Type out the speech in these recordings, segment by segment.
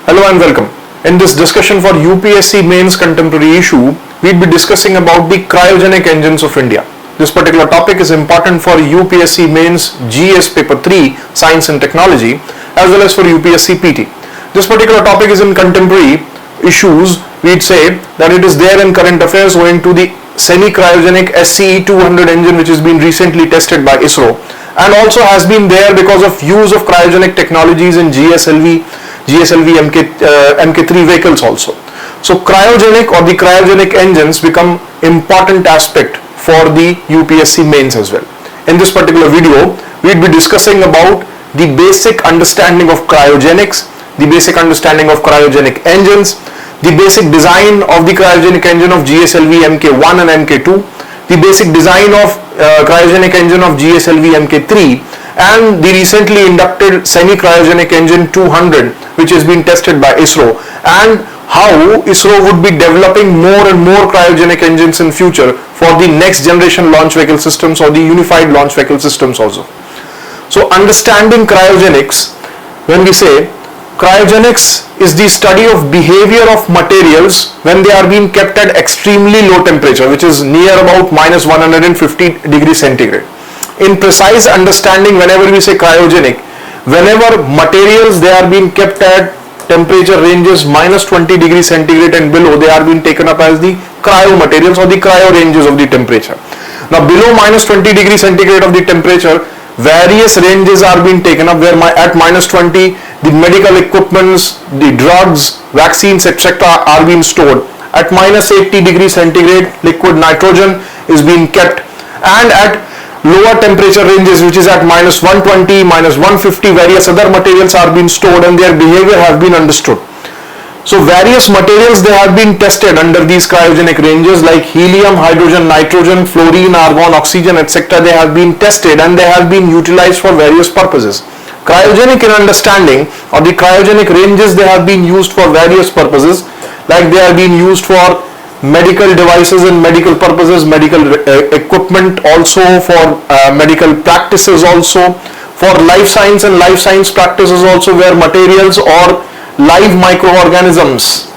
Hello and welcome. In this discussion for UPSC mains contemporary issue, we'll be discussing about the cryogenic engines of India. This particular topic is important for UPSC mains GS paper 3 science and technology as well as for UPSC PT. This particular topic is in contemporary issues. We'd say that it is there in current affairs owing to the semi-cryogenic SCE 200 engine which has been recently tested by ISRO and also has been there because of use of cryogenic technologies in GSLV MK3 vehicles also. So cryogenic or the cryogenic engines become important aspect for the UPSC mains as well. In this particular video, we'd be discussing about the basic understanding of cryogenics, the basic understanding of cryogenic engines, the basic design of the cryogenic engine of GSLV MK1 and MK2, the basic design of cryogenic engine of GSLV MK3 and the recently inducted semi-cryogenic engine 200 which has been tested by ISRO, and how ISRO would be developing more and more cryogenic engines in future for the next generation launch vehicle systems or the unified launch vehicle systems also. So understanding cryogenics, when we say cryogenics is the study of behavior of materials when they are being kept at extremely low temperature, which is near about minus 150 degrees centigrade. In precise understanding, whenever we say cryogenic, whenever materials they are being kept at temperature ranges minus 20 degrees centigrade and below, they are being taken up as the cryo materials or the cryo ranges of the temperature. Now below minus 20 degrees centigrade of the temperature, various ranges are being taken up where at minus 20 the medical equipments, the drugs, vaccines etc. are being stored. At minus 80 degrees centigrade liquid nitrogen is being kept, and at lower temperature ranges which is at minus 120, minus 150 various other materials are being stored and their behavior has been understood. So various materials they have been tested under these cryogenic ranges like helium, hydrogen, nitrogen, fluorine, argon, oxygen etc. They have been tested and they have been utilized for various purposes. Cryogenic in understanding or the cryogenic ranges they have been used for various purposes, like they are being used for medical devices and medical purposes, medical equipment also, for medical practices also, for life science and life science practices also, where materials or live microorganisms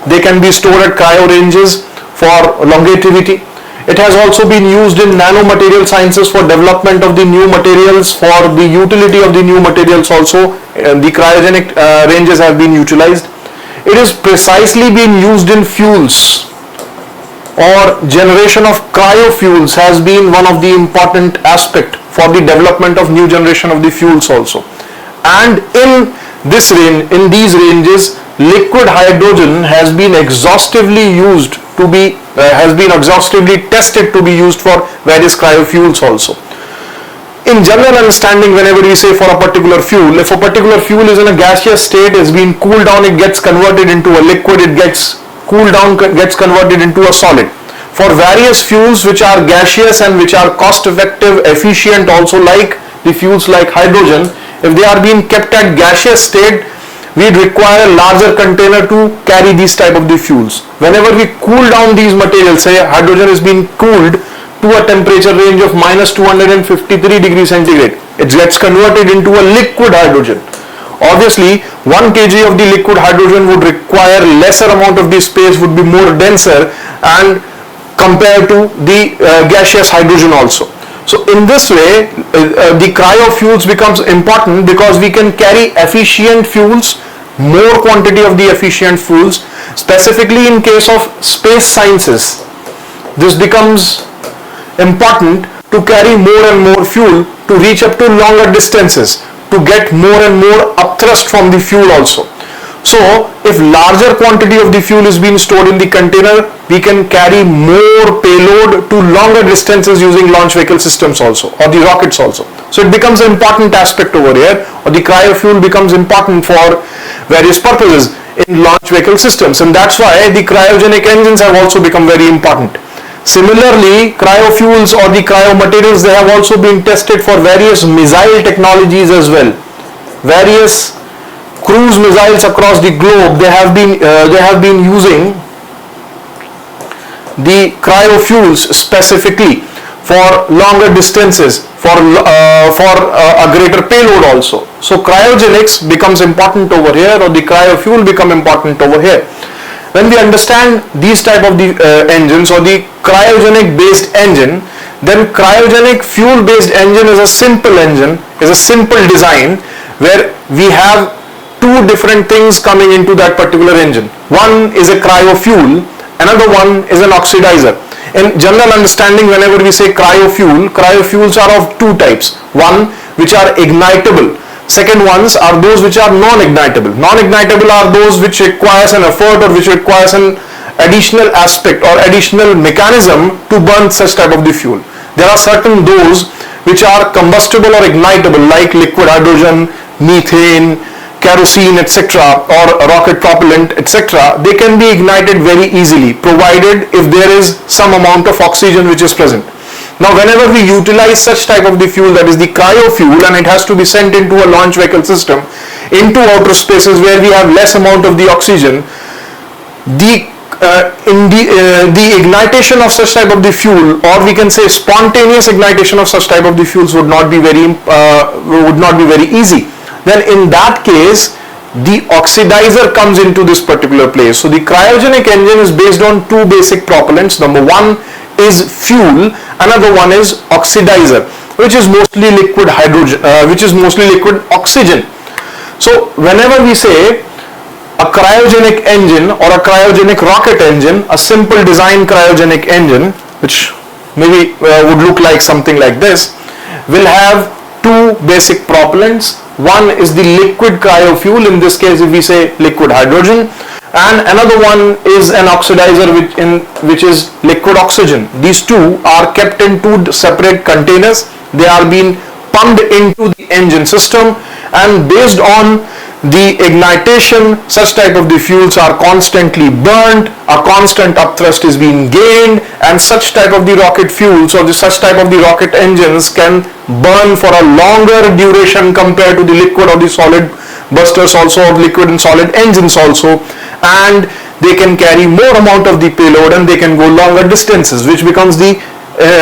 they can be stored at cryo ranges for longevity. It has also been used in nanomaterial sciences for development of the new materials, for the utility of the new materials also. The cryogenic ranges have been utilized. It is precisely being used in fuels, or generation of cryofuels has been one of the important aspect for the development of new generation of the fuels also. And in this range, in these ranges, liquid hydrogen has been exhaustively used to be exhaustively tested to be used for various cryofuels also. In general understanding, whenever we say for a particular fuel, if a particular fuel is in a gaseous state, it's been cooled down, it gets converted into a liquid, it gets cooled down, gets converted into a solid. For various fuels which are gaseous and which are cost effective, efficient also, like the fuels like hydrogen, if they are being kept at gaseous state, we require a larger container to carry these type of the fuels. Whenever we cool down these materials, say hydrogen is being cooled to a temperature range of minus 253 degrees centigrade, it gets converted into a liquid hydrogen. Obviously 1 kg of the liquid hydrogen would require lesser amount of the space, would be more denser and compared to the gaseous hydrogen also. So in this way the cryofuels becomes important because we can carry efficient fuels, more quantity of the efficient fuels. Specifically in case of space sciences, this becomes important to carry more and more fuel to reach up to longer distances, to get more and more upthrust from the fuel also. So if larger quantity of the fuel is being stored in the container, we can carry more payload to longer distances using launch vehicle systems also, or the rockets also. So it becomes an important aspect over here, or the cryofuel becomes important for various purposes in launch vehicle systems, and that's why the cryogenic engines have also become very important. Similarly, cryofuels or the cryomaterials, they have also been tested for various missile technologies as well. Various cruise missiles across the globe, they have been using the cryofuels specifically for longer distances, for a greater payload also. So cryogenics becomes important over here, or the cryofuel become important over here. When we understand these type of the engines, or the cryogenic based engine, then cryogenic fuel based engine is a simple engine, is a simple design where we have two different things coming into that particular engine. One is a cryofuel, another one is an oxidizer. In general understanding, whenever we say cryofuel, cryofuels are of two types. One, which are ignitable. Second ones are those which are non-ignitable. Non-ignitable are those which requires an effort, or which requires an additional aspect or additional mechanism to burn such type of the fuel. There are certain those which are combustible or ignitable, like liquid hydrogen, methane, kerosene, etc., or rocket propellant, etc. They can be ignited very easily, provided if there is some amount of oxygen which is present. Now whenever we utilize such type of the fuel, that is the cryofuel, and it has to be sent into a launch vehicle system, into outer spaces where we have less amount of the oxygen, the ignitation of such type of the fuel, or we can say spontaneous ignitation of such type of the fuels, would not be very easy. Then in that case, the oxidizer comes into this particular place. So the cryogenic engine is based on two basic propellants. Number one is fuel, another one is oxidizer, which is mostly liquid hydrogen, which is mostly liquid oxygen. So whenever we say a cryogenic engine or a cryogenic rocket engine, a simple design cryogenic engine, which maybe would look like something like this, will have two basic propellants. One is the liquid cryofuel, in this case if we say liquid hydrogen, and another one is an oxidizer which is liquid oxygen. These two are kept in two separate containers. They are being pumped into the engine system, and based on the ignitation, such type of the fuels are constantly burnt, a constant upthrust is being gained, and such type of the rocket fuels, or such type of the rocket engines, can burn for a longer duration compared to the liquid or the solid busters also, of liquid and solid engines also, and they can carry more amount of the payload, and they can go longer distances, which becomes the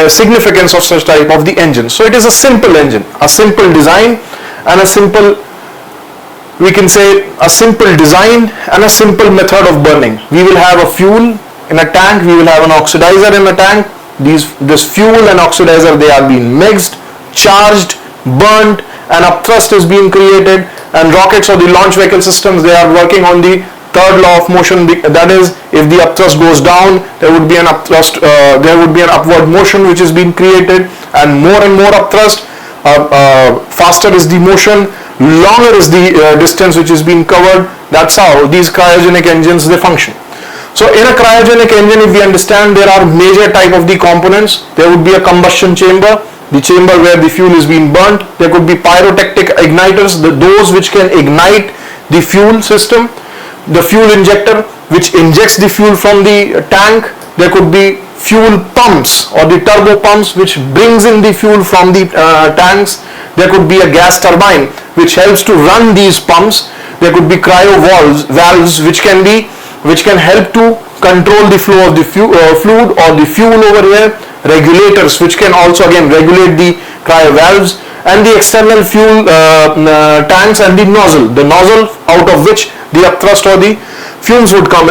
significance of such type of the engine. So it is a simple engine, a simple design, and a simple, we can say, a simple design and a simple method of burning. We will have a fuel in a tank, we will have an oxidizer in a tank. This fuel and oxidizer, they are being mixed, charged, burnt, and upthrust is being created. And rockets or the launch vehicle systems, they are working on the third law of motion. That is, if the upthrust goes down, there would be an upthrust, there would be an upward motion which is being created, and more upthrust, faster is the motion, longer is the distance which is being covered. That's how these cryogenic engines, they function. So in a cryogenic engine, if we understand, there are major type of the components. There would be a combustion chamber, the chamber where the fuel is being burnt. There could be pyrotechnic igniters, those which can ignite the fuel system. The fuel injector, which injects the fuel from the tank. There could be fuel pumps, or the turbo pumps, which brings in the fuel from the tanks. There could be a gas turbine which helps to run these pumps. There could be cryo valves which can help to control the flow of the fluid or the fuel over here. Regulators which can also again regulate the cryo valves, and the external fuel tanks, and the nozzle out of which the upthrust or the fumes would come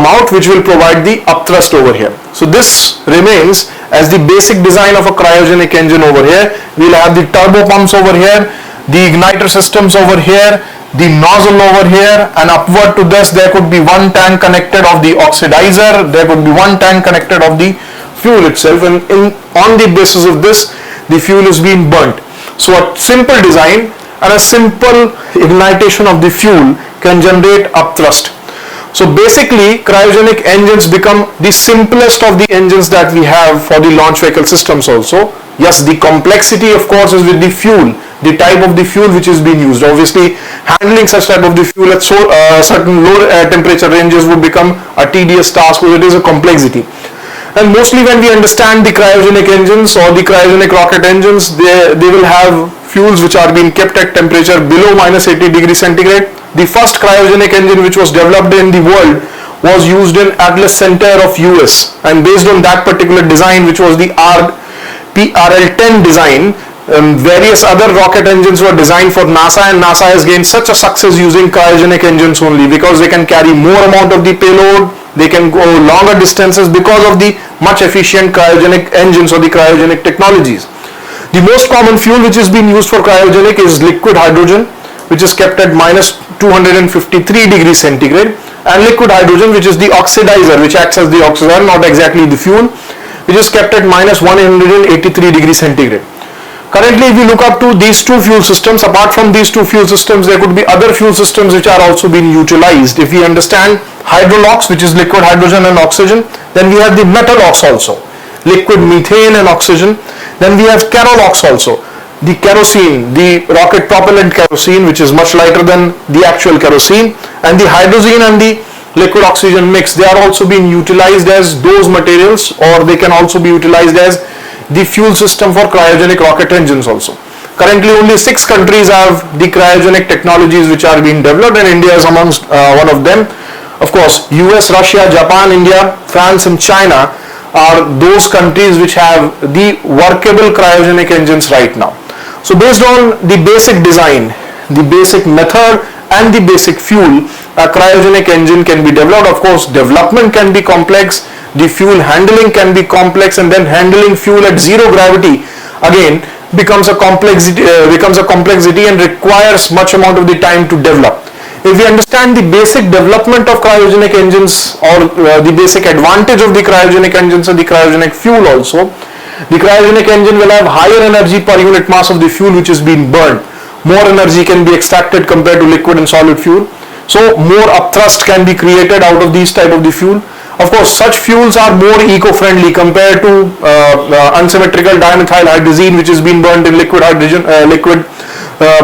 out, which will provide the upthrust over here. So this remains as the basic design of a cryogenic engine over here. We'll have the turbo pumps over here, the igniter systems over here, the nozzle over here, and upward to this there could be one tank connected of the oxidizer, there could be one tank connected of the fuel itself, and on the basis of this, the fuel is being burnt. So a simple design and a simple ignitation of the fuel can generate upthrust. So basically, cryogenic engines become the simplest of the engines that we have for the launch vehicle systems also. Yes, the complexity of course is with the fuel, the type of the fuel which is being used. Obviously, handling such type of the fuel at certain low temperature ranges would become a tedious task, because it is a complexity. And mostly when we understand the cryogenic engines or the cryogenic rocket engines, they will have fuels which are being kept at temperature below -80 degrees centigrade. The first cryogenic engine which was developed in the world was used in Atlas Center of US, and based on that particular design, which was the PRL-10 design, various other rocket engines were designed for NASA, and NASA has gained such a success using cryogenic engines only because they can carry more amount of the payload, they can go longer distances because of the much efficient cryogenic engines or the cryogenic technologies. The most common fuel which is being used for cryogenic is liquid hydrogen, which is kept at minus 253 degrees centigrade, and liquid hydrogen, which is the oxidizer, which acts as the oxidizer, not exactly the fuel, which is kept at minus 183 degrees centigrade. Currently, if we look up to these two fuel systems, apart from these two fuel systems, there could be other fuel systems which are also being utilized. If we understand hydrolox, which is liquid hydrogen and oxygen, then we have the metalox also, liquid methane and oxygen. Then we have kerolox also, the kerosene, the rocket propellant kerosene, which is much lighter than the actual kerosene, and the hydrogen and the liquid oxygen mix. They are also being utilized as those materials, or they can also be utilized as the fuel system for cryogenic rocket engines also. Currently only 6 countries have the cryogenic technologies which are being developed, and India is amongst one of them. Of course, US, Russia, Japan, India, France and China are those countries which have the workable cryogenic engines right now. So based on the basic design, the basic method and the basic fuel, a cryogenic engine can be developed. Of course, development can be complex, the fuel handling can be complex, and then handling fuel at zero gravity again becomes a complexity and requires much amount of the time to develop. If we understand the basic development of cryogenic engines, or the basic advantage of the cryogenic engines and the cryogenic fuel also, the cryogenic engine will have higher energy per unit mass of the fuel which is being burned. More energy can be extracted compared to liquid and solid fuel. So more upthrust can be created out of these type of the fuel. Of course, such fuels are more eco-friendly compared to unsymmetrical dimethyl hydrazine, which is being burned in liquid hydrogen,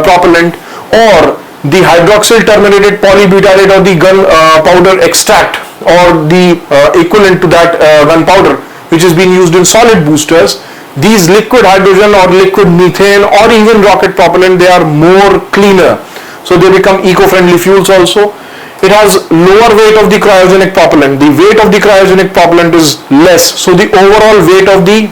propellant, or the hydroxyl terminated polybutyrate or the gunpowder extract, or the equivalent to that gunpowder, which is being used in solid boosters. These liquid hydrogen or liquid methane or even rocket propellant, they are more cleaner, so they become eco-friendly fuels also. It has lower weight of the cryogenic propellant. The weight of the cryogenic propellant is less, so the overall weight of the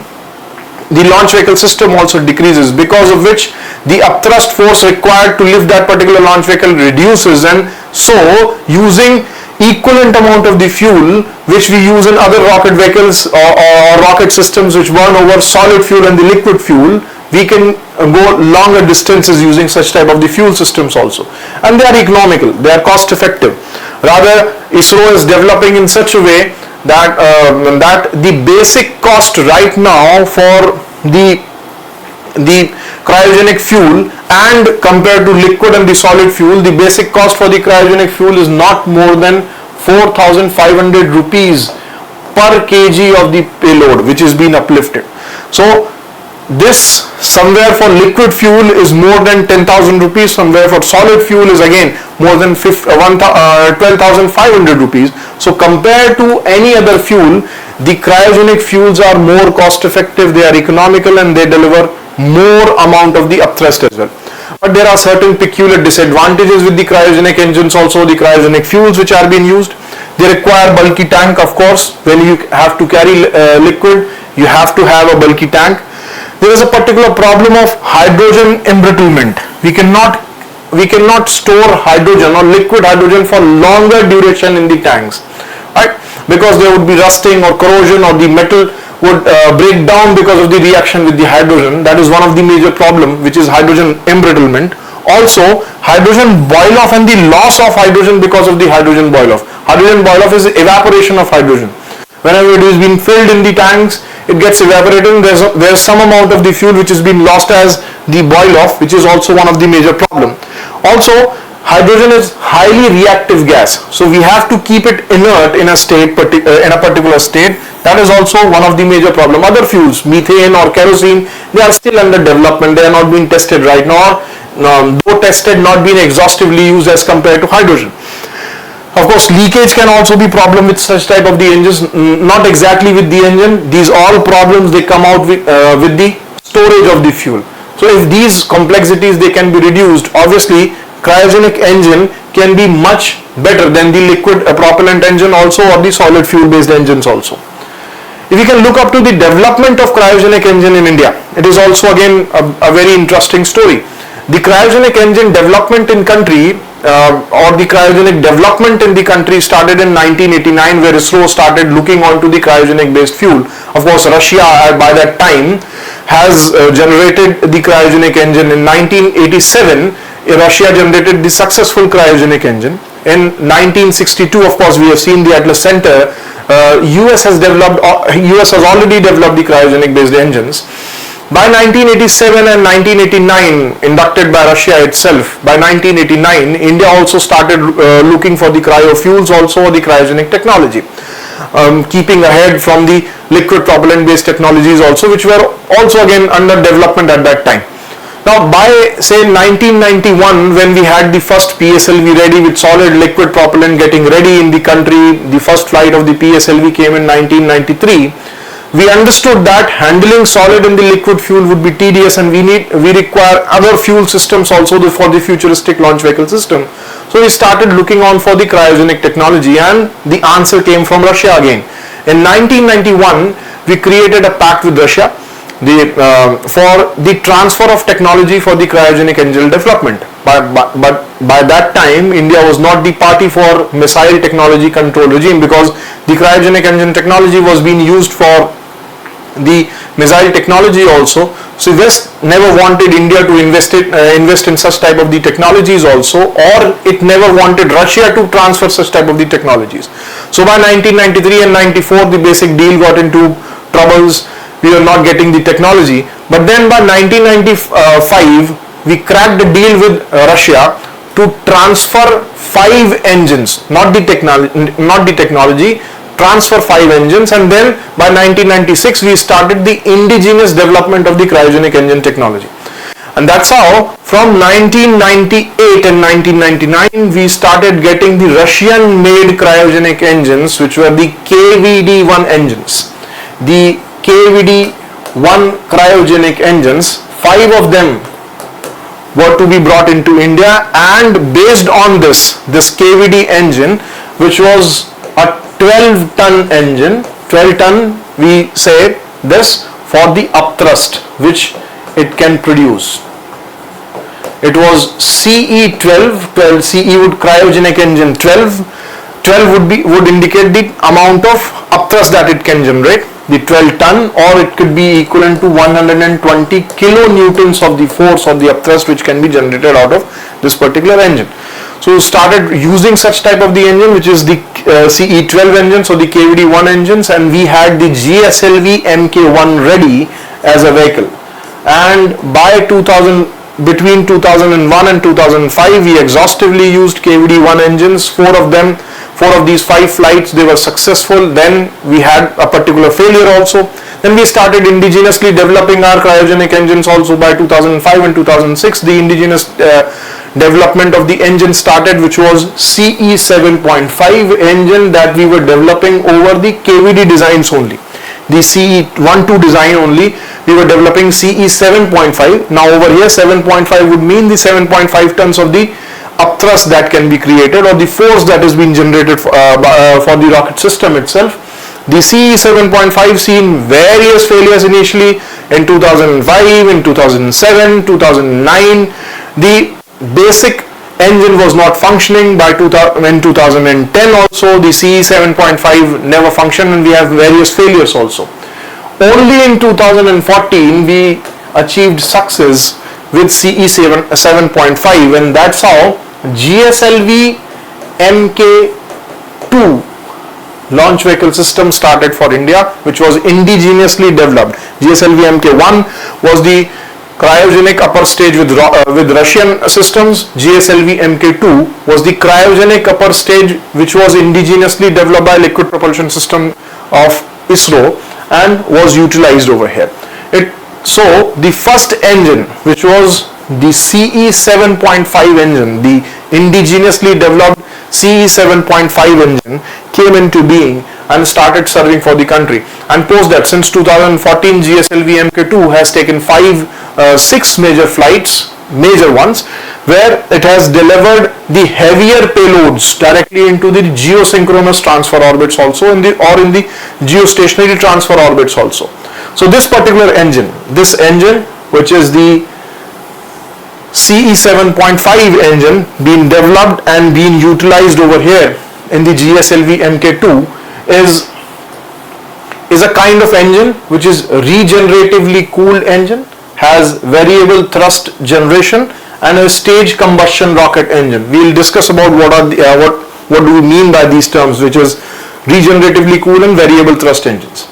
launch vehicle system also decreases, because of which the upthrust force required to lift that particular launch vehicle reduces, and so using equivalent amount of the fuel which we use in other rocket vehicles or rocket systems which burn over solid fuel and the liquid fuel, we can go longer distances using such type of the fuel systems also, and they are economical, they are cost effective. Rather, ISRO is developing in such a way that the basic cost right now for the cryogenic fuel, and compared to liquid and the solid fuel, the basic cost for the cryogenic fuel is not more than 4,500 rupees per kg of the payload which is being uplifted. So this somewhere for liquid fuel is more than 10,000 rupees, somewhere for solid fuel is again more than 12,500 rupees. So compared to any other fuel, the cryogenic fuels are more cost effective, they are economical, and they deliver more amount of the upthrust as well. But there are certain peculiar disadvantages with the cryogenic engines also, the cryogenic fuels which are being used. They require bulky tank, of course. When you have to carry liquid, you have to have a bulky tank. There is a particular problem of hydrogen embrittlement. We cannot store hydrogen or liquid hydrogen for longer duration in the tanks, right? Because there would be rusting or corrosion, or the metal would break down because of the reaction with the hydrogen. That is one of the major problem, which is hydrogen embrittlement. Also, hydrogen boil off and the loss of hydrogen because of the hydrogen boil off. Hydrogen boil off is evaporation of hydrogen. Whenever it is being filled in the tanks, it gets evaporated, and there's some amount of the fuel which is being lost as the boil off, which is also one of the major problem. Also, hydrogen is highly reactive gas, so we have to keep it inert in a particular state. That is also one of the major problem. Other fuels, methane or kerosene, they are still under development. They are not being tested right now, though tested, not being exhaustively used as compared to hydrogen. Of course, leakage can also be problem with such type of the engines, not exactly with the engine. These all problems, they come out with the storage of the fuel. So if these complexities, they can be reduced, obviously cryogenic engine can be much better than the liquid propellant engine also, or the solid fuel based engines also. If you can look up to the development of cryogenic engine in India, it is also again a very interesting story. The cryogenic engine development in country or the cryogenic development in the country started in 1989, where ISRO started looking onto the cryogenic based fuel. Of course, Russia by that time has generated the cryogenic engine. In 1987, Russia generated the successful cryogenic engine. In 1962, of course, we have seen the Atlas Center. US has already developed the cryogenic based engines. By 1987 and 1989, inducted by Russia itself, by 1989, India also started looking for the cryofuels, also the cryogenic technology, keeping ahead from the liquid propellant based technologies also, which were also again under development at that time. Now by say 1991, when we had the first PSLV ready with solid liquid propellant getting ready in the country, the first flight of the PSLV came in 1993. We understood that handling solid in the liquid fuel would be tedious, and we require other fuel systems also for the futuristic launch vehicle system. So we started looking on for the cryogenic technology, and the answer came from Russia again. In 1991, we created a pact with Russia for the transfer of technology for the cryogenic engine development. But by that time, India was not the party for missile technology control regime, because the cryogenic engine technology was being used for the missile technology also. So West never wanted India to invest in such type of the technologies also, or it never wanted Russia to transfer such type of the technologies. So by 1993 and 94, the basic deal got into troubles. We were not getting the technology. But then by 1995, we cracked a deal with Russia to transfer 5 engines, not the technology, transfer 5 engines, and then by 1996 we started the indigenous development of the cryogenic engine technology. And that's how from 1998 and 1999 we started getting the Russian made cryogenic engines, which were the KVD-1 engines. The KVD-1 cryogenic engines, 5 of them were to be brought into India, and based on this KVD engine, which was a 12-ton engine, 12-ton we say this, for the upthrust which it can produce. It was CE12, 12 CE would cryogenic engine 12 would indicate the amount of upthrust that it can generate, the 12-ton, or it could be equivalent to 120 kilonewtons of the force of the upthrust which can be generated out of this particular engine. So started using such type of the engine, which is the CE12 engine, so the KVD-1 engines, and we had the GSLV MK1 ready as a vehicle. And by between 2001 and 2005, we exhaustively used KVD-1 engines. 4 of these 5 flights, they were successful. Then we had a particular failure also. Then we started indigenously developing our cryogenic engines also. By 2005 and 2006, the indigenous development of the engine started, which was CE 7.5 engine that we were developing over the KVD designs only. The CE 1-2 design only, we were developing CE 7.5. Now over here 7.5 would mean the 7.5 tons of the upthrust that can be created, or the force that is being generated for the rocket system itself. The CE 7.5 seen various failures initially in 2005, in 2007, 2009. The basic engine was not functioning. In 2010 also the CE 7.5 never functioned, and we have various failures also. Only in 2014 we achieved success with CE 7.5, and that's how GSLV MK2 launch vehicle system started for India, which was indigenously developed. GSLV MK1 was the cryogenic upper stage with Russian systems. GSLV MK2 was the cryogenic upper stage, which was indigenously developed by liquid propulsion system of ISRO and was utilized over here. So the first engine, which was the CE 7.5 engine, the indigenously developed CE 7.5 engine, came into being and started serving for the country. And post that, since 2014, GSLV Mk2 has taken 6 major flights, major ones, where it has delivered the heavier payloads directly into the geosynchronous transfer orbits also, in the geostationary transfer orbits also. So this particular engine, which is the CE 7.5 engine, being developed and being utilized over here in the GSLV Mk2, is a kind of engine which is regeneratively cooled engine, has variable thrust generation, and a stage combustion rocket engine. We will discuss about what do we mean by these terms, which is regeneratively cooled and variable thrust engines.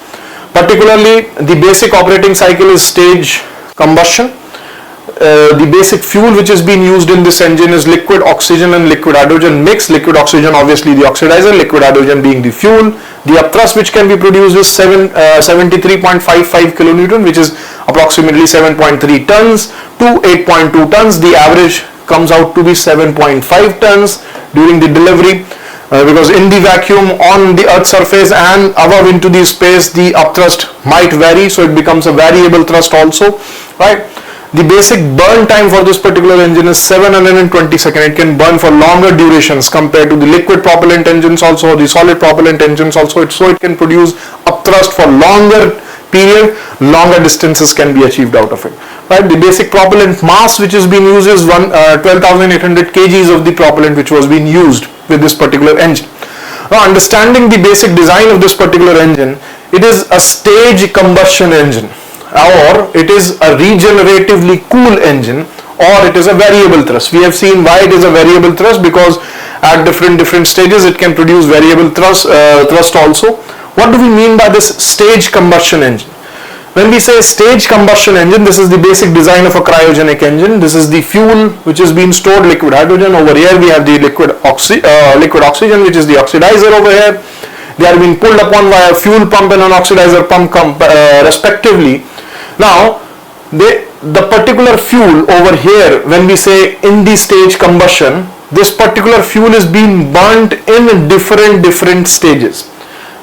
Particularly, the basic operating cycle is stage combustion. The basic fuel which is being used in this engine is liquid oxygen and liquid hydrogen mix. Liquid oxygen obviously the oxidizer, liquid hydrogen being the fuel. The upthrust which can be produced is 73.55 kilonewton, which is approximately 7.3 tons to 8.2 tons. The average comes out to be 7.5 tons during the delivery. Because in the vacuum on the earth surface and above into the space, the upthrust might vary, so it becomes a variable thrust also, right? The basic burn time for this particular engine is 720 seconds. It can burn for longer durations compared to the liquid propellant engines also, the solid propellant engines also, so it can produce upthrust for longer period, longer distances can be achieved out of it. Right? The basic propellant mass which is being used is 12,800 kgs of the propellant which was being used with this particular engine. Now, understanding the basic design of this particular engine, it is a stage combustion engine, or it is a regeneratively cool engine, or it is a variable thrust. We have seen why it is a variable thrust, because at different stages it can produce variable thrust also. What do we mean by this stage combustion engine? When we say stage combustion engine, this is the basic design of a cryogenic engine. This is the fuel which is being stored, liquid hydrogen. Over here we have the liquid oxygen, which is the oxidizer over here. They are being pulled upon via fuel pump and an oxidizer pump respectively. Now, the particular fuel over here, when we say in the stage combustion, this particular fuel is being burnt in different stages.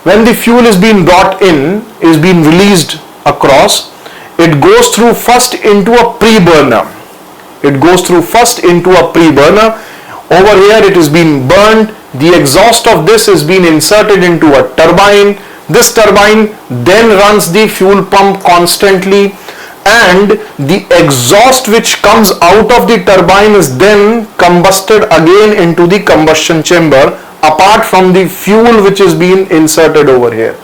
When the fuel is being brought in, is being released across, it goes through first into a pre-burner. Over here it is being burned. The exhaust of this is being inserted into a turbine. This turbine then runs the fuel pump constantly, and the exhaust which comes out of the turbine is then combusted again into the combustion chamber, apart from the fuel which is being inserted over here.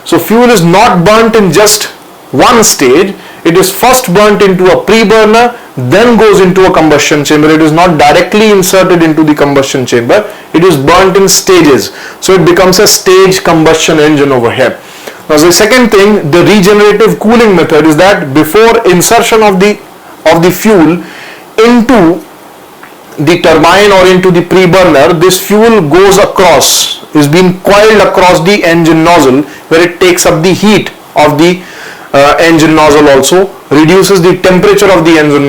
So fuel is not burnt in just one stage. It is first burnt into a pre-burner, then goes into a combustion chamber. It is not directly inserted into the combustion chamber. It is burnt in stages. So it becomes a stage combustion engine over here. Now the second thing, the regenerative cooling method, is that before insertion of the fuel into the turbine or into the pre-burner, this fuel goes across, is being coiled across the engine nozzle, where it takes up the heat of the engine nozzle also, reduces the temperature of the engine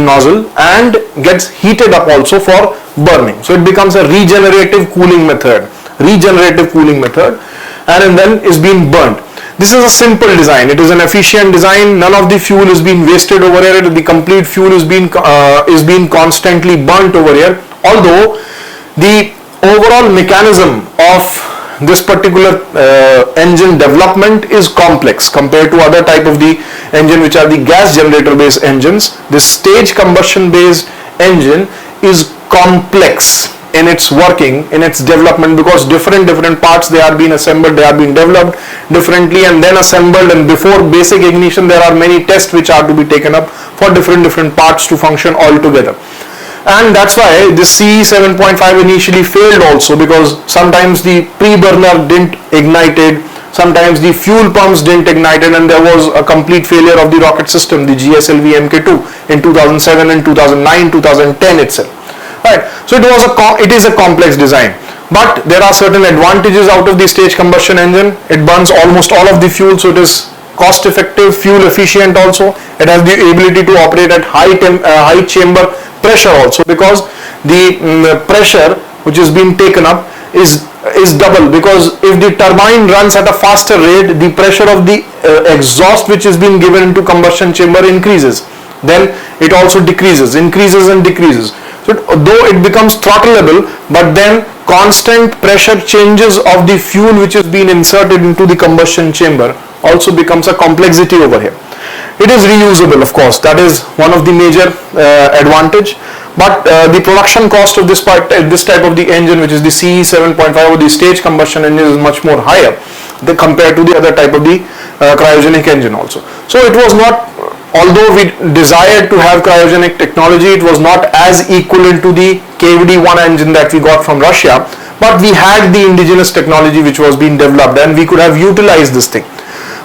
nozzle and gets heated up also for burning. So it becomes a regenerative cooling method, and then is being burnt. This is a simple design. It is an efficient design. None of the fuel is being wasted over here. The complete fuel is being constantly burnt over here. Although the overall mechanism of this particular engine development is complex compared to other type of the engine, which are the gas generator based engines. This stage combustion based engine is complex in its working, in its development, because different parts, they are being assembled, they are being developed differently and then assembled, and before basic ignition there are many tests which are to be taken up for different parts to function all together. And that's why this CE 7.5 initially failed also, because sometimes the pre-burner didn't ignited, sometimes the fuel pumps didn't ignite, and there was a complete failure of the rocket system, the GSLV Mk2 in 2007 and 2009, 2010 itself. Right. So it is a complex design, but there are certain advantages out of the stage combustion engine. It burns almost all of the fuel, so it is cost effective, fuel efficient also. It has the ability to operate at high chamber pressure also, because the pressure which is being taken up is double, because if the turbine runs at a faster rate, the pressure of the exhaust which is being given into combustion chamber increases, then it also increases and decreases. So though it becomes throttleable, but then constant pressure changes of the fuel which is being inserted into the combustion chamber also becomes a complexity over here. It is reusable, of course, that is one of the major advantage. But the production cost of this type of the engine, which is the CE 7.5 or the stage combustion engine, is much more higher compared to the other type of the cryogenic engine also. So it was not, although we desired to have cryogenic technology, it was not as equivalent to the GYDE-1 engine that we got from Russia, but we had the indigenous technology which was being developed and we could have utilized this thing.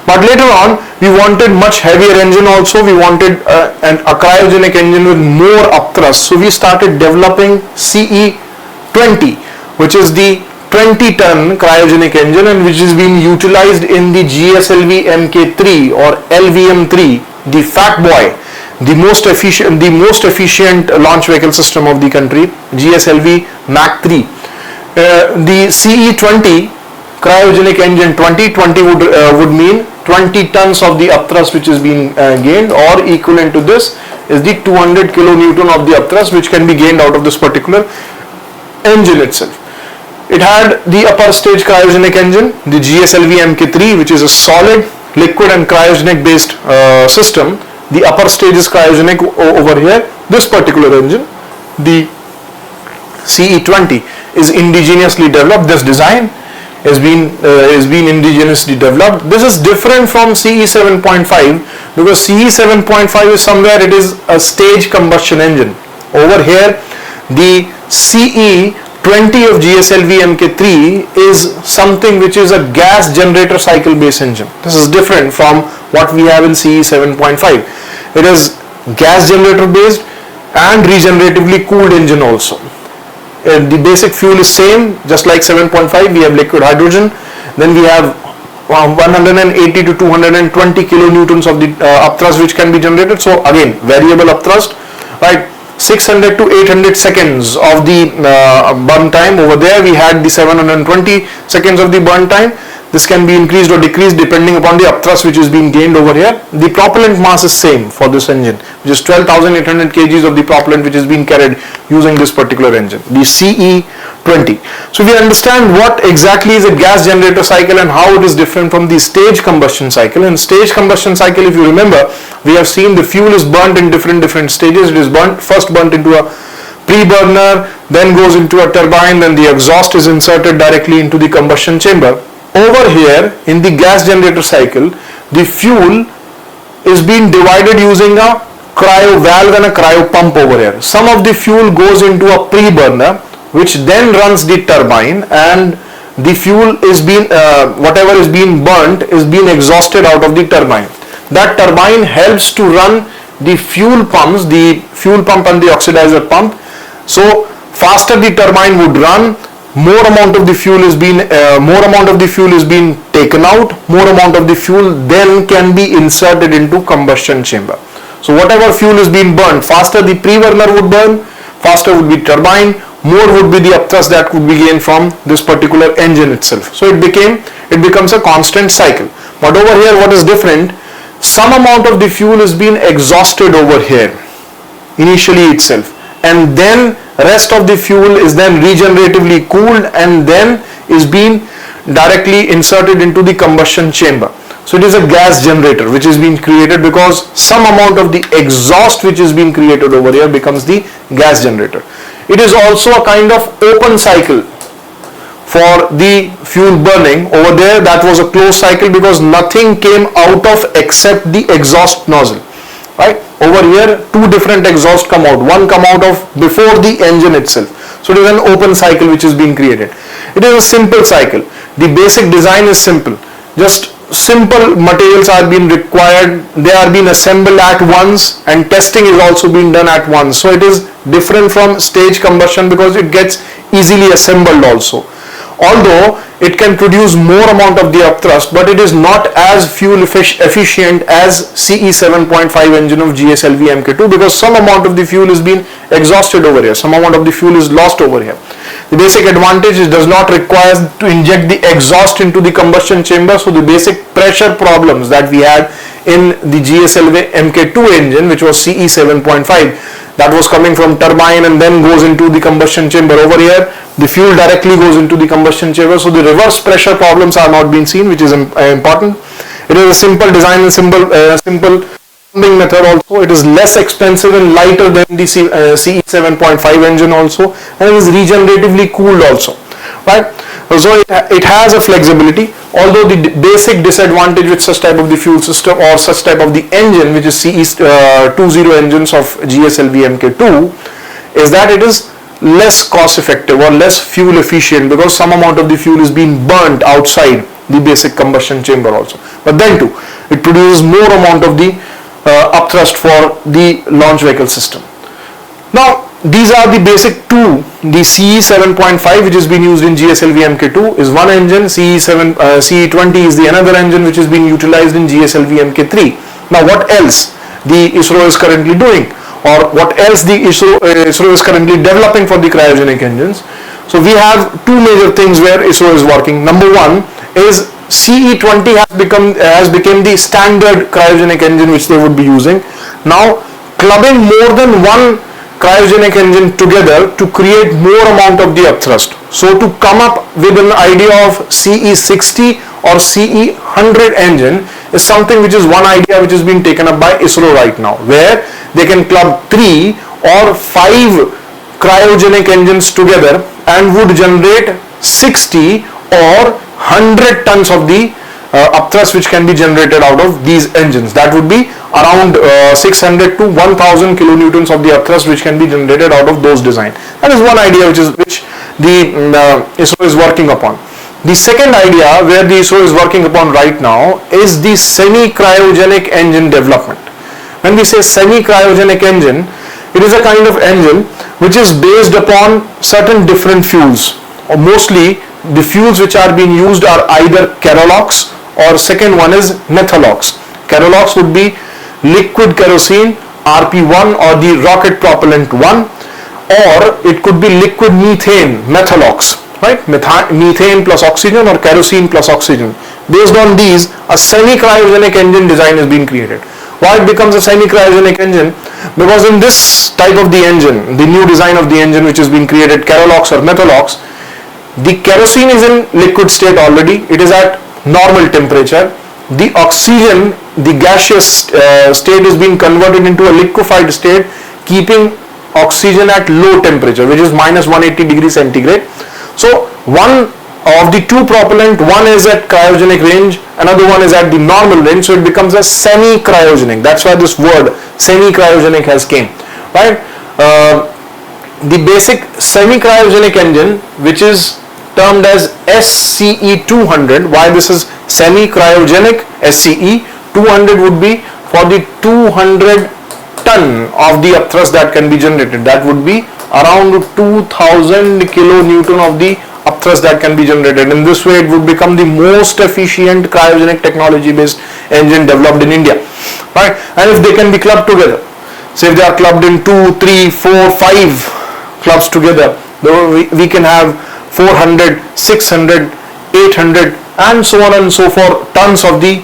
But later on, we wanted much heavier engine also. We wanted a cryogenic engine with more upthrust. So we started developing CE20, which is the 20-ton cryogenic engine and which is being utilized in the GSLV Mk3 or LVM3, the fat boy, the most efficient launch vehicle system of the country, GSLV Mach 3. The CE20 cryogenic engine 2020 would mean 20 tons of the upthrust which is being gained, or equivalent to this is the 200 kilonewton of the upthrust which can be gained out of this particular engine itself. It had the upper stage cryogenic engine, the GSLV Mk3, which is a solid, liquid and cryogenic based system. The upper stage is cryogenic over here. This particular engine, the CE20, is indigenously developed. This design has been indigenously developed. This is different from CE 7.5 because CE 7.5 is somewhere it is a stage combustion engine. Over here, the CE 20 of GSLV Mk3 is something which is a gas generator cycle based engine. This is different from what we have in CE 7.5. It is gas generator based and regeneratively cooled engine also. The basic fuel is same, just like 7.5. We have liquid hydrogen, then we have 180 to 220 kilonewtons of the upthrust which can be generated. So again, variable upthrust, right? 600 to 800 seconds of the burn time. Over there we had the 720 seconds of the burn time. This can be increased or decreased depending upon the upthrust which is being gained over here. The propellant mass is same for this engine, which is 12,800 kgs of the propellant which is being carried using this particular engine, the CE20. So we understand what exactly is a gas generator cycle and how it is different from the stage combustion cycle. In stage combustion cycle, if you remember, we have seen the fuel is burnt in different stages. It is first burnt into a pre-burner, then goes into a turbine, then the exhaust is inserted directly into the combustion chamber. Over here in the gas generator cycle, the fuel is being divided using a cryo valve and a cryo pump over here. Some of the fuel goes into a pre-burner which then runs the turbine, and the fuel is being whatever is being burnt is being exhausted out of the turbine. That turbine helps to run the fuel pumps, the fuel pump and the oxidizer pump. So faster the turbine would run, more amount of the fuel is being taken out, more amount of the fuel then can be inserted into combustion chamber. So whatever fuel is being burned, faster the pre-burner would burn, faster would be turbine, more would be the upthrust that could be gained from this particular engine itself. So it becomes a constant cycle. But over here what is different, some amount of the fuel is being exhausted over here initially itself, and then rest of the fuel is then regeneratively cooled and then is being directly inserted into the combustion chamber. So it is a gas generator which is being created because some amount of the exhaust which is being created over here becomes the gas generator. It is also a kind of open cycle for the fuel burning. Over there that was a closed cycle because nothing came out of except the exhaust nozzle. Right? Over here two different exhausts come out. One come out of before the engine itself. So it is an open cycle which is being created. It is a simple cycle. The basic design is simple. Just simple materials are being required. They are being assembled at once and testing is also being done at once. So it is different from stage combustion because it gets easily assembled also. Although it can produce more amount of the upthrust, but it is not as fuel efficient as CE 7.5 engine of GSLV Mk2 because some amount of the fuel is being exhausted over here. Some amount of the fuel is lost over here. The basic advantage is does not require to inject the exhaust into the combustion chamber. So the basic pressure problems that we had in the GSLV Mk2 engine, which was CE 7.5, that was coming from turbine and then goes into the combustion chamber. Over here, the fuel directly goes into the combustion chamber. So the reverse pressure problems are not being seen, which is important. It is a simple design and simple pumping method also. It is less expensive and lighter than the CE 7.5 engine also, and it is regeneratively cooled also, right? So it has a flexibility, although the basic disadvantage with such type of the fuel system or such type of the engine, which is CE 20 engines of GSLV Mk2, is that it is less cost effective or less fuel efficient, because some amount of the fuel is being burnt outside the basic combustion chamber also. But then too, it produces more amount of the upthrust for the launch vehicle system. Now, these are the basic two. The CE 7.5, which is being used in GSLV Mk2, is one engine. CE 20 is the another engine which is being utilized in GSLV Mk3. Now, what else the ISRO is currently doing, or what else the ISRO is currently developing for the cryogenic engines? So we have two major things where ISRO is working. Number one is CE 20 has become the standard cryogenic engine which they would be using. Now, clubbing more than one cryogenic engine together to create more amount of the upthrust. So to come up with an idea of CE 60 or CE 100 engine is something which is one idea which is being taken up by ISRO right now, where they can club 3 or 5 cryogenic engines together and would generate 60 or 100 tons of the upthrust which can be generated out of these engines. That would be around 600 to 1000 kilonewtons of the upthrust which can be generated out of those design. That is one idea which the ISRO is working upon. The second idea where the ISRO is working upon right now is the semi-cryogenic engine development. When we say semi-cryogenic engine, it is a kind of engine which is based upon certain different fuels, or mostly the fuels which are being used are either kerolox, or second one is methalox. Kerolox would be liquid kerosene, RP1, or the rocket propellant 1, or it could be liquid methane, methalox, right? Methane plus oxygen or kerosene plus oxygen. Based on these, a semi-cryogenic engine design is being created. Why it becomes a semi-cryogenic engine? Because in this type of the engine, the new design of the engine which is being created, kerolox or methalox, the kerosene is in liquid state already. It is at normal temperature. The oxygen, the gaseous state, is being converted into a liquefied state, keeping oxygen at low temperature, which is minus 180 degrees centigrade. So one of the two propellant, one is at cryogenic range, another one is at the normal range, so it becomes a semi-cryogenic. That's why this word semi-cryogenic has came, right? The basic semi-cryogenic engine, which is termed as SCE 200. Why this is semi-cryogenic? SCE 200 would be for the 200 ton of the upthrust that can be generated. That would be around 2000 kilonewton of the upthrust that can be generated. In this way, it would become the most efficient cryogenic technology based engine developed in India, right? And if they can be clubbed together, say if they are clubbed in 2, 3, 4, 5 clubs together, we can have 400, 600, 800 and so on and so forth tons of the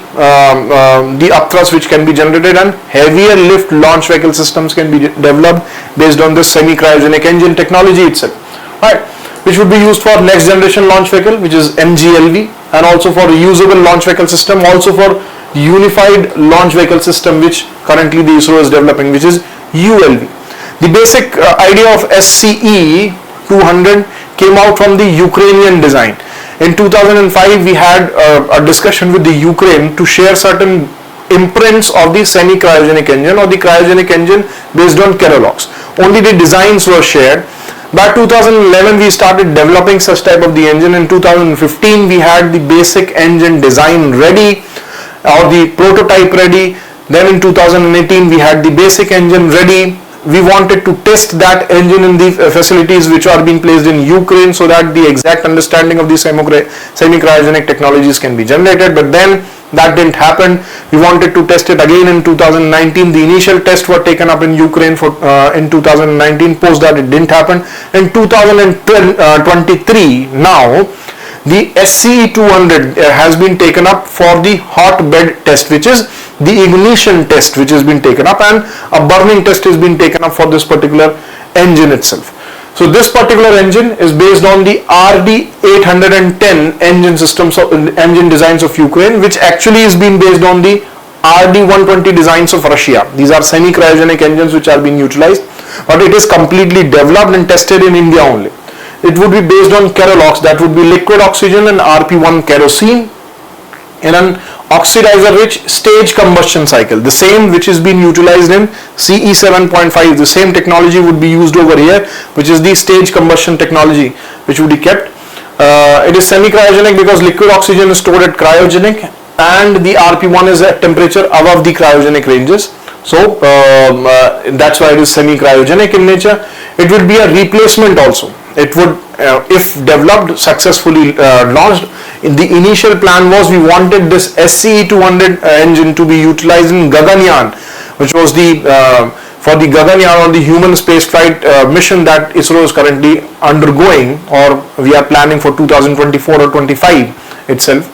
upthrust which can be generated, and heavier lift launch vehicle systems can be developed based on the semi-cryogenic engine technology itself, right? Which would be used for next generation launch vehicle, which is NGLV, and also for reusable launch vehicle system, also for unified launch vehicle system which currently the ISRO is developing, which is ULV. The basic idea of SCE 200 came out from the Ukrainian design. In 2005, we had a discussion with the Ukraine to share certain imprints of the semi-cryogenic engine or the cryogenic engine based on kerolox. Only the designs were shared. By 2011, we started developing such type of the engine. In 2015, we had the basic engine design ready or the prototype ready. Then in 2018, we had the basic engine ready. We wanted to test that engine in the facilities which are being placed in Ukraine so that the exact understanding of the semi-cryogenic technologies can be generated. But then That didn't happen. We wanted to test it again in 2019. The initial tests were taken up in Ukraine in 2019. Post that, it didn't happen. In 2023 now, the SCE-200 has been taken up for the hotbed test, which is the ignition test, which has been taken up, and a burning test has been taken up for this particular engine itself. So this particular engine is based on the RD-810 engine systems, engine designs of Ukraine, which actually is being based on the RD-120 designs of Russia. These are semi-cryogenic engines which are being utilized, but it is completely developed and tested in India only. It would be based on Kerolox, that would be liquid oxygen and RP1 kerosene in an oxidizer-rich stage combustion cycle. The same which is being utilized in CE 7.5, the same technology would be used over here, which is the stage combustion technology, which would be kept. It is semi-cryogenic because liquid oxygen is stored at cryogenic, and the RP1 is at temperature above the cryogenic ranges. So that's why it is semi-cryogenic in nature. It would be a replacement also. It would, if developed, successfully launched. The initial plan was we wanted this SCE-200 engine to be utilized in Gaganyaan, which was the for the Gaganyaan, or the human space flight mission that ISRO is currently undergoing, or we are planning for 2024 or 25 itself.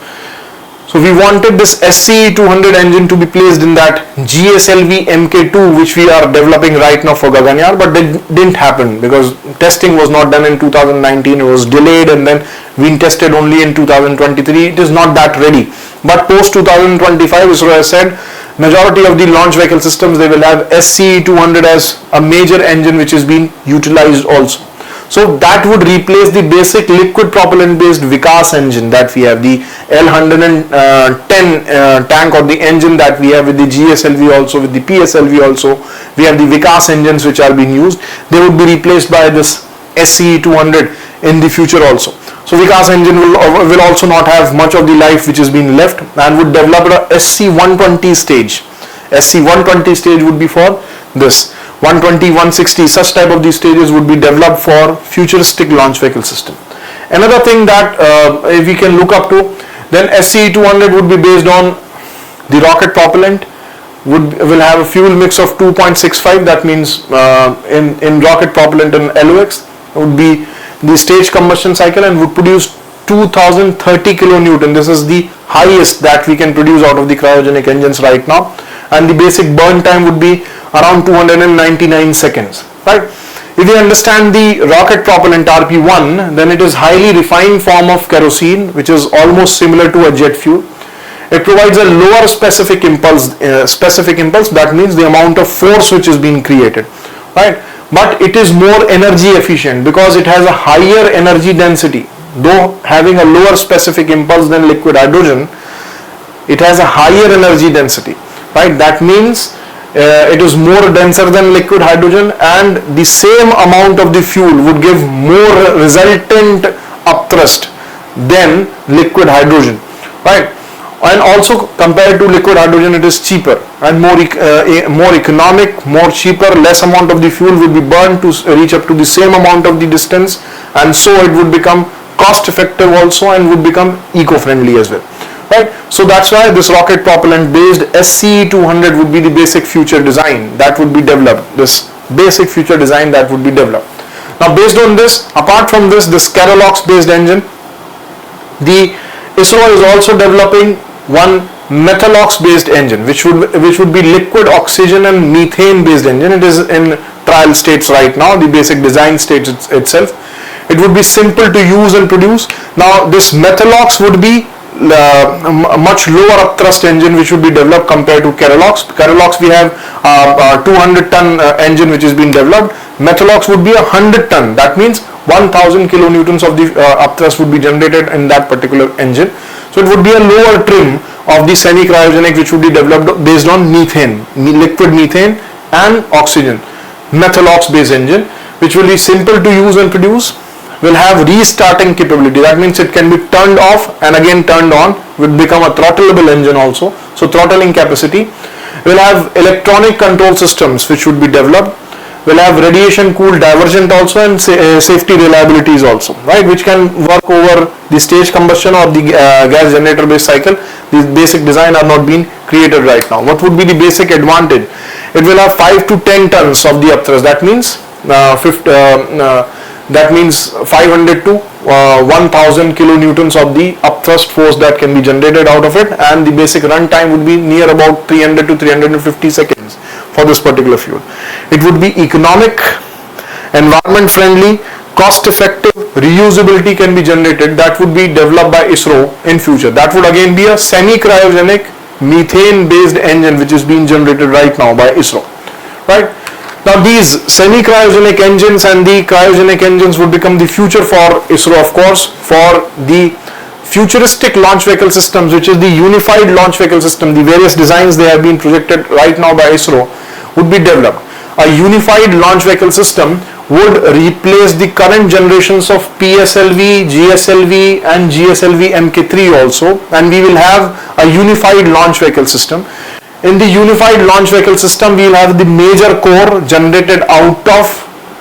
So we wanted this SCE-200 engine to be placed in that GSLV Mk2, which we are developing right now for Gaganyaan, but that didn't happen because testing was not done in 2019. It was delayed and then we tested only in 2023. It is not that ready. But post 2025, ISRO has said majority of the launch vehicle systems, they will have SCE-200 as a major engine which is being utilized also. So that would replace the basic liquid propellant based Vikas engine that we have, the L110 tank, or the engine that we have with the GSLV also, with the PSLV also. We have the Vikas engines which are being used. They would be replaced by this SCE-200 in the future also. So Vikas engine will also not have much of the life which is being left, and would develop a SC-120 stage. SC-120 stage would be for this. 120, 160, such type of these stages would be developed for futuristic launch vehicle system. Another thing that if we can look up to, then SCE-200 would be based on the rocket propellant, will have a fuel mix of 2.65, that means in rocket propellant and LOX would be the stage combustion cycle, and would produce 2030 kilonewton. This is the highest that we can produce out of the cryogenic engines right now, and the basic burn time would be around 299 seconds, right? If you understand the rocket propellant RP1, then it is highly refined form of kerosene, which is almost similar to a jet fuel. It provides a lower specific impulse. That means the amount of force which is being created, right? But it is more energy efficient because it has a higher energy density. Though having a lower specific impulse than liquid hydrogen, it has a higher energy density, right? That means it is more denser than liquid hydrogen, and the same amount of the fuel would give more resultant upthrust than liquid hydrogen, right? And also compared to liquid hydrogen, it is cheaper and more economic, more cheaper. Less amount of the fuel will be burned to reach up to the same amount of the distance, and so it would become cost effective also and would become eco-friendly as well, right? So that's why this rocket propellant based SCE-200 would be the basic future design that would be developed, this basic future design that would be developed. Now based on this, apart from this Kerolox based engine, the ISRO is also developing one Methalox based engine, which would be liquid oxygen and methane based engine. It is in trial states right now, the basic design stage itself. It would be simple to use and produce. Now this Methalox would be a much lower upthrust engine which would be developed compared to Kerolox. Kerolox we have a 200-ton engine which is being developed. Methalox would be 100-ton. That means 1000 kilonewtons of the upthrust would be generated in that particular engine. So it would be a lower trim of the semi-cryogenic which would be developed based on methane, liquid methane and oxygen. Methalox based engine which will be simple to use and produce, will have restarting capability. That means it can be turned off and again turned on, will become a throttleable engine also. So throttling capacity. Will have electronic control systems which would be developed. will have radiation cooled divergent also, and safety reliabilities also, right, which can work over the stage combustion or the gas generator based cycle. These basic design are not being created right now. What would be the basic advantage? It will have 5 to 10 tons of the upthrust. That means 500 to 1000 kilonewtons of the upthrust force that can be generated out of it, and the basic run time would be near about 300 to 350 seconds for this particular fuel. It would be economic, environment friendly, cost effective, reusability can be generated. That would be developed by ISRO in future. That would again be a semi-cryogenic methane based engine which is being generated right now by ISRO, right? Now these semi-cryogenic engines and the cryogenic engines would become the future for ISRO, of course, for the futuristic launch vehicle systems, which is the unified launch vehicle system. The various designs they have been projected right now by ISRO would be developed. A unified launch vehicle system would replace the current generations of PSLV, GSLV and GSLV Mk3 also, and we will have a unified launch vehicle system. In the unified launch vehicle system, we will have the major core generated out of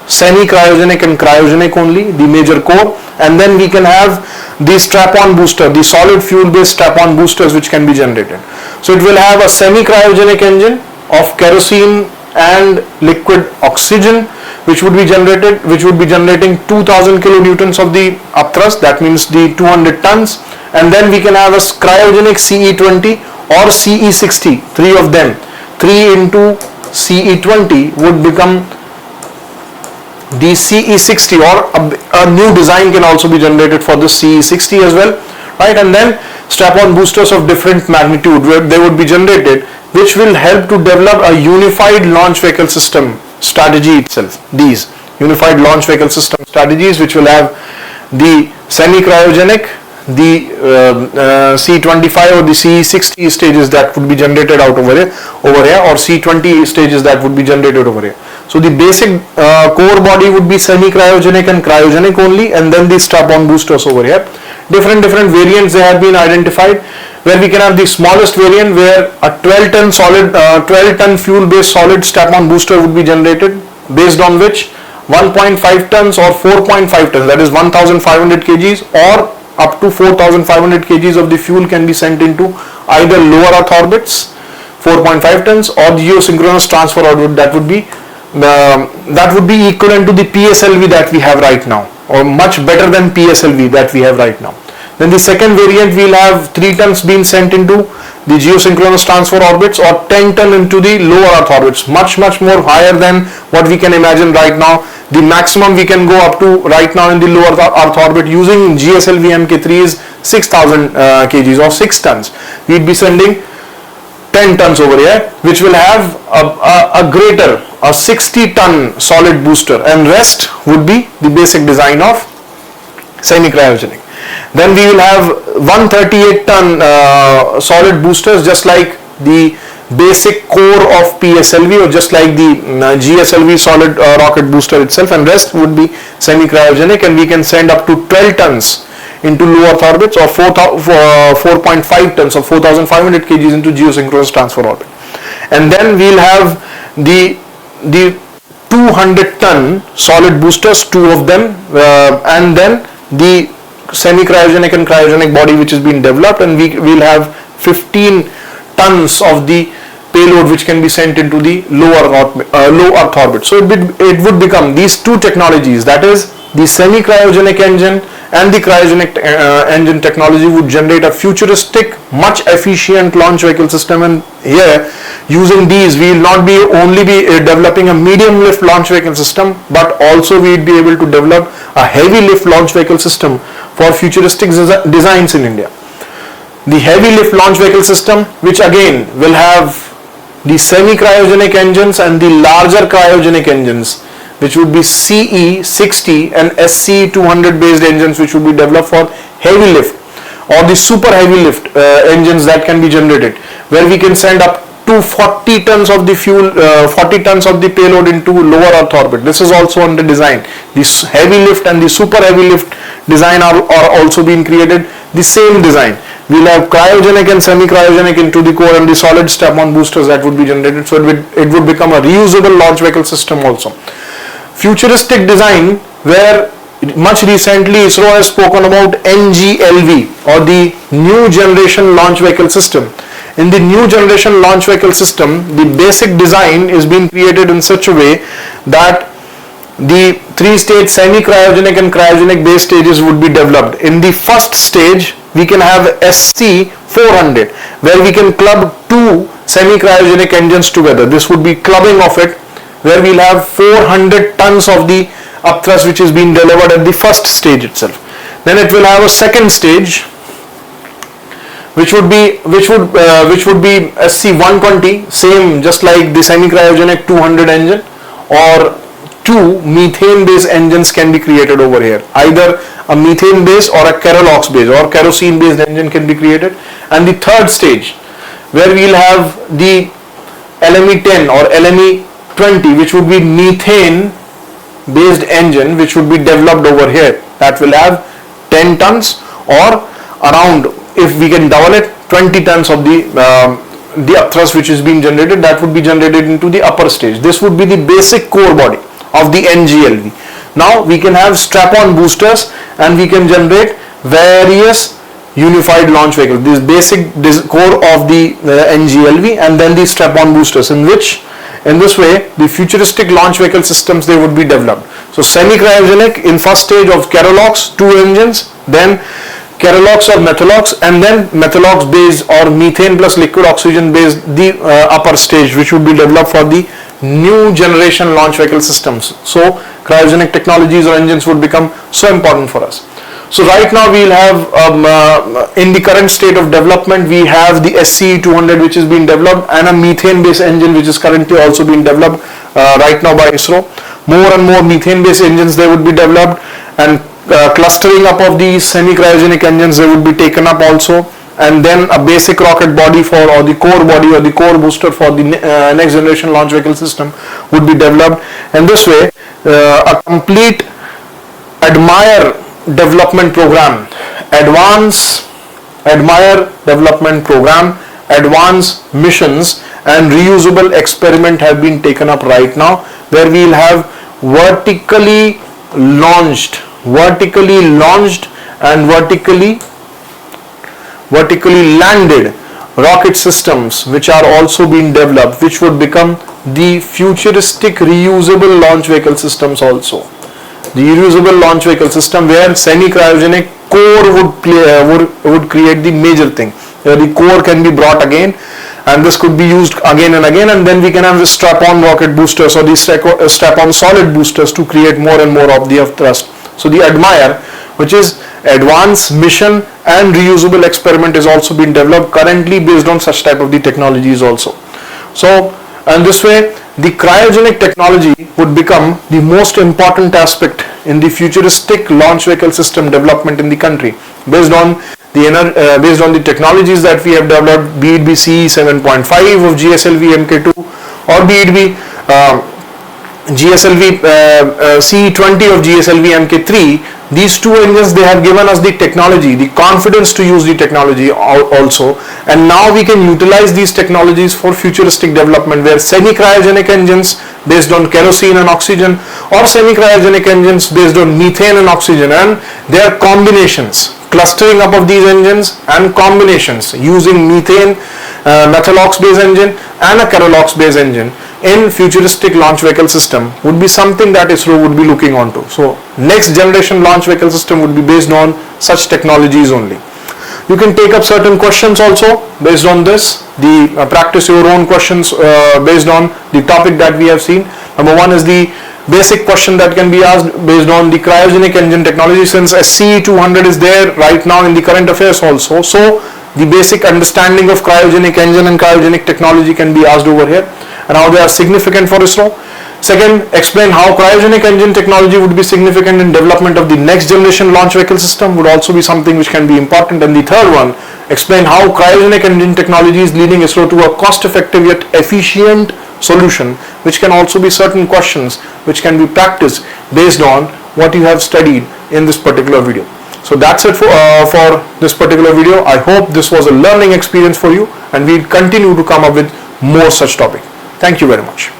semi-cryogenic and cryogenic only, the major core, and then we can have the strap-on booster, the solid fuel-based strap-on boosters which can be generated. So it will have a semi-cryogenic engine of kerosene and liquid oxygen which would be generated, which would be generating 2000 kilonewtons of the upthrust, that means the 200 tons, and then we can have a cryogenic CE20 or CE60, three of them. 3 into CE20 would become the CE60, or a new design can also be generated for the CE60 as well, right? And then strap-on boosters of different magnitude where they would be generated, which will help to develop a unified launch vehicle system strategy itself. These unified launch vehicle system strategies which will have the semi-cryogenic, the C25 or the CE60 stages that would be generated out over here, or C20 stages that would be generated over here. So the basic core body would be semi-cryogenic and cryogenic only, and then the strap-on boosters over here. Different variants they have been identified, where we can have the smallest variant where a 12 ton fuel-based solid strap-on booster would be generated, based on which 1.5 tons or 4.5 tons, that is 1500 kgs or up to 4500 kgs of the fuel can be sent into either lower Earth orbits, 4.5 tons, or the geosynchronous transfer orbit. That would be equivalent to the PSLV that we have right now, or much better than PSLV that we have right now. Then the second variant, we'll have 3 tons being sent into the geosynchronous transfer orbits, or 10 ton into the lower Earth orbits, much more higher than what we can imagine right now. The maximum we can go up to right now in the lower Earth orbit using GSLV Mk3 is 6000 kgs or 6 tons. We'd be sending 10 tons over here, which will have a 60 ton solid booster, and rest would be the basic design of semi-cryogenic. Then we will have 138 ton solid boosters, just like the basic core of PSLV, or just like the GSLV solid rocket booster itself, and rest would be semi-cryogenic, and we can send up to 12 tons into low Earth orbits, or 4.5 tons or 4500 kgs into geosynchronous transfer orbit. And then we'll have the 200 ton solid boosters, 2 of them, and then the semi-cryogenic and cryogenic body which is being developed, and we'll have 15 tons of the payload which can be sent into the low Earth orbit. So it would become these 2 technologies, that is the semi-cryogenic engine and the cryogenic engine technology, would generate a futuristic, much efficient launch vehicle system. And here, using these, we will not only be developing a medium lift launch vehicle system, but also we will be able to develop a heavy lift launch vehicle system for futuristic designs in India. The heavy lift launch vehicle system, which again will have the semi-cryogenic engines and the larger cryogenic engines, which would be CE60 and SC200 based engines, which would be developed for heavy lift, or the super heavy lift engines that can be generated, where we can send up to 40 tons of the fuel, 40 tons of the payload into lower Earth orbit. This is also under design. This heavy lift and the super heavy lift design are also being created. The same design. we'll have cryogenic and semi-cryogenic into the core, and the solid strap-on boosters that would be generated. So it would become a reusable launch vehicle system also. Futuristic design, where much recently ISRO has spoken about NGLV, or the new generation launch vehicle system. In the new generation launch vehicle system, the basic design is being created in such a way that the three-stage semi-cryogenic and cryogenic base stages would be developed. In the first stage, we can have SC400, where we can club two semi-cryogenic engines together. This would be clubbing of it, where we'll have 400 tons of the upthrust which is being delivered at the first stage itself. Then it will have a second stage, which would be SC120, same just like the semi-cryogenic 200 engine, or two methane based engines can be created over here. Either a methane based or a kerolox based or kerosene based engine can be created. And the third stage, where we'll have the LME10 or LME20, which would be methane based engine, which would be developed over here. That will have 10 tons, or around, if we can double it, 20 tons of the upthrust which is being generated, that would be generated into the upper stage. This would be the basic core body of the NGLV. Now we can have strap-on boosters, and we can generate various unified launch vehicles. This basic core of the NGLV, and then the strap-on boosters, in this way the futuristic launch vehicle systems, they would be developed. So semi-cryogenic in first stage of kerolox, two engines, then kerolox or methalox, and then methalox based or methane plus liquid oxygen based the upper stage, which would be developed for the new generation launch vehicle systems. So cryogenic technologies or engines would become so important for us. So right now we'll have in the current state of development, we have the SCE200 which is being developed, and a methane based engine which is currently also being developed right now by ISRO. More and more methane based engines they would be developed, and clustering up of these semi-cryogenic engines, they would be taken up also, and then a basic rocket body or the core body or the core booster for the next generation launch vehicle system would be developed. And this way a complete ADMIRE development program, ADMIRE development program, advanced missions and reusable experiment have been taken up right now, where we will have vertically launched and vertically landed rocket systems, which are also being developed, which would become the futuristic reusable launch vehicle systems also. The reusable launch vehicle system, where semi-cryogenic core would create the major thing, where the core can be brought again, and this could be used again and again, and then we can have the strap-on rocket boosters or the strap-on solid boosters to create more and more of the thrust. So the ADMIRE, which is advanced mission and reusable experiment, is also being developed currently based on such type of the technologies also. So, and this way the cryogenic technology would become the most important aspect in the futuristic launch vehicle system development in the country, based on the technologies that we have developed, be it be CE 7.5 of GSLV Mk2, or be it be GSLV CE20 of GSLV Mk3. These two engines, they have given us the technology, the confidence to use the technology also, and now we can utilize these technologies for futuristic development, where semi-cryogenic engines based on kerosene and oxygen, or semi-cryogenic engines based on methane and oxygen, and their combinations, clustering up of these engines and combinations using methane, methalox based engine and a kerolox based engine in futuristic launch vehicle system would be something that ISRO would be looking onto. So next generation launch vehicle system would be based on such technologies only. You can take up certain questions also based on this, practice your own questions based on the topic that we have seen. Number one is the basic question that can be asked based on the cryogenic engine technology, since SCE200 is there right now in the current affairs also. So the basic understanding of cryogenic engine and cryogenic technology can be asked over here, and how they are significant for ISRO. Second, explain how cryogenic engine technology would be significant in development of the next generation launch vehicle system, would also be something which can be important. And the third one, explain how cryogenic engine technology is leading ISRO to a cost-effective yet efficient solution, which can also be certain questions which can be practiced based on what you have studied in this particular video. So that's it for this particular video. I hope this was a learning experience for you, and we'll continue to come up with more such topic. Thank you very much.